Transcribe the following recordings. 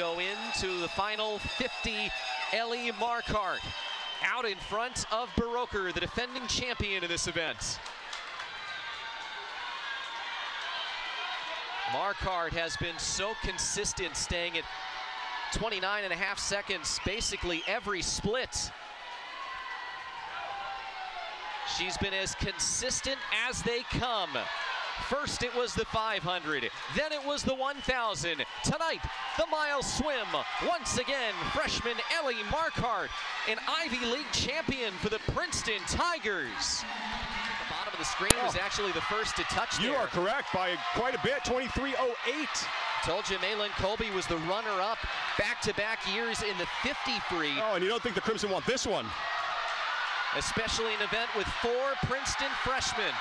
go into the final 50. Ellie Marquardt out in front of Baroker, the defending champion in this event. Marquardt has been so consistent, staying at 29.5 seconds basically every split. She's been as consistent as they come. First it was the 500, then it was the 1,000. Tonight, the mile swim. Once again, freshman Ellie Marquardt, an Ivy League champion for the Princeton Tigers. The bottom of the screen was actually the first to touch there. You are correct by quite a bit, 23:08. Told you Maylin Colby was the runner-up back-to-back years in the 50 free. Oh, and you don't think the Crimson want this one? Especially an event with 4 Princeton freshmen.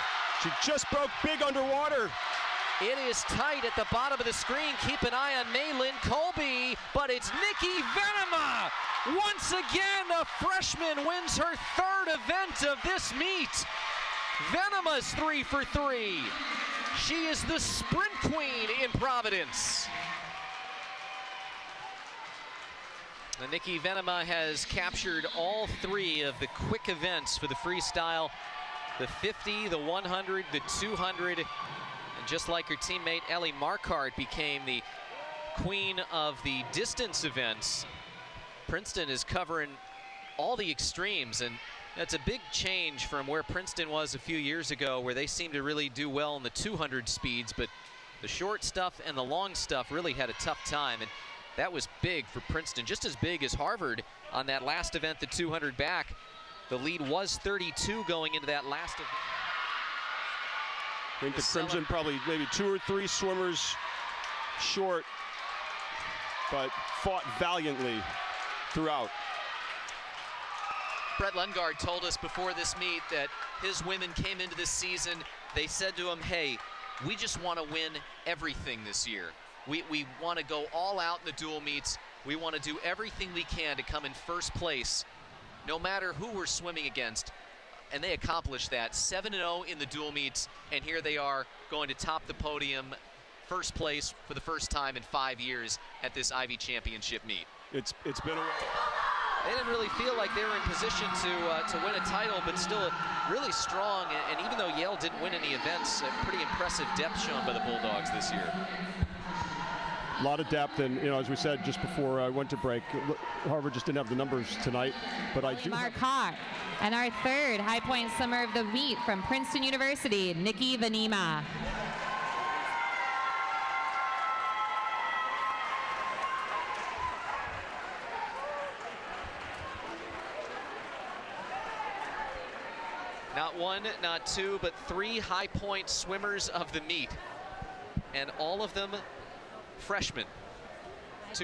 She just broke big underwater. It is tight at the bottom of the screen. Keep an eye on Maylin Colby, but it's Nikki Venema. Once again, a freshman wins her 3rd event of this meet. Venema's 3 for 3. She is the sprint queen in Providence. And Nikki Venema has captured all 3 of the quick events for the freestyle. The 50, the 100, the 200. And just like her teammate Ellie Marquardt became the queen of the distance events, Princeton is covering all the extremes, and that's a big change from where Princeton was a few years ago, where they seemed to really do well in the 200 speeds, but the short stuff and the long stuff really had a tough time, and that was big for Princeton, just as big as Harvard on that last event, the 200 back. The lead was 32 going into that last event. I think the Crimson probably maybe 2 or 3 swimmers short, but fought valiantly throughout. Brett Lundgaard told us before this meet that his women came into this season, they said to him, hey, we just want to win everything this year. We want to go all out in the dual meets. We want to do everything we can to come in first place, no matter who we're swimming against. And they accomplished that, 7-0 in the dual meets, and here they are going to top the podium, first place for the first time in 5 years at this Ivy Championship meet. It's been a while. They didn't really feel like they were in position to win a title, but still really strong. And even though Yale didn't win any events, a pretty impressive depth shown by the Bulldogs this year. A lot of depth, and as we said just before I went to break, Harvard just didn't have the numbers tonight, but I do. Marquardt, and our 3rd high point swimmer of the meet from Princeton University, Nikki Venema. Not 1, not 2, but 3 high point swimmers of the meet, and all of them freshmen.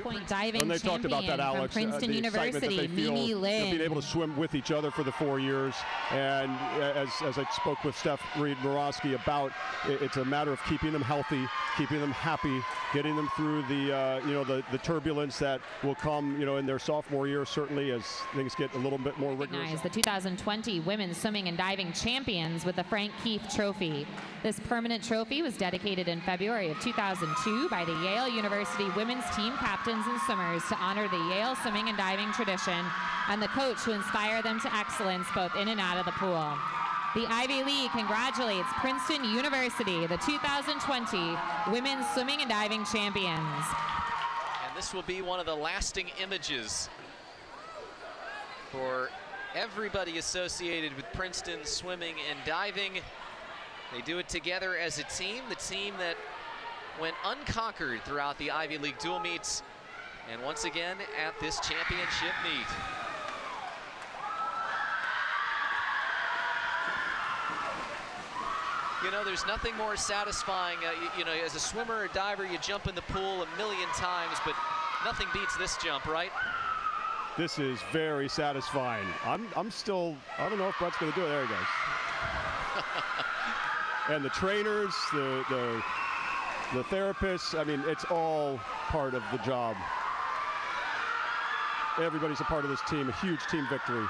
Point diving and they talked about that, Alex, from Princeton University, Mimi Lin. Being able to swim with each other for the 4 years, and as I spoke with Steph Reed-Morosky about, it's a matter of keeping them healthy, keeping them happy, getting them through the the turbulence that will come in their sophomore year, certainly as things get a little bit more rigorous. The 2020 Women's Swimming and Diving Champions with the Frank Keith Trophy. This permanent trophy was dedicated in February of 2002 by the Yale University women's team captains and swimmers to honor the Yale swimming and diving tradition and the coach who inspired them to excellence both in and out of the pool. The Ivy League congratulates Princeton University, the 2020 Women's Swimming and Diving Champions. And this will be one of the lasting images for everybody associated with Princeton swimming and diving. They do it together as a team, the team that went unconquered throughout the Ivy League dual meets, and once again at this championship meet. There's nothing more satisfying. As a swimmer or diver, you jump in the pool a million times, but nothing beats this jump, right? This is very satisfying. I'm still, I don't know if Brett's going to do it. There he goes. And the trainers, the therapists, I mean, it's all part of the job. Everybody's a part of this team, a huge team victory.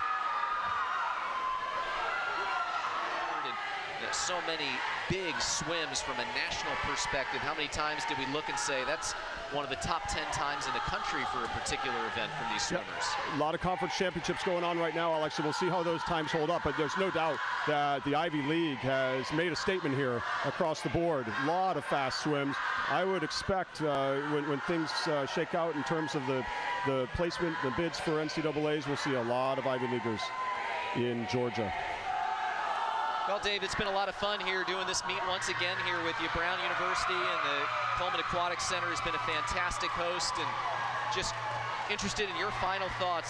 So many big swims from a national perspective. How many times did we look and say, that's one of the top 10 times in the country for a particular event from these swimmers. A lot of conference championships going on right now, Alexa. We'll see how those times hold up, but there's no doubt that the Ivy League has made a statement here across the board. A lot of fast swims. I would expect when things shake out in terms of the placement, the bids for NCAAs, we'll see a lot of Ivy Leaguers in Georgia. Well, Dave, it's been a lot of fun here doing this meet once again here with you. Brown University and the Coleman Aquatic Center has been a fantastic host, and just interested in your final thoughts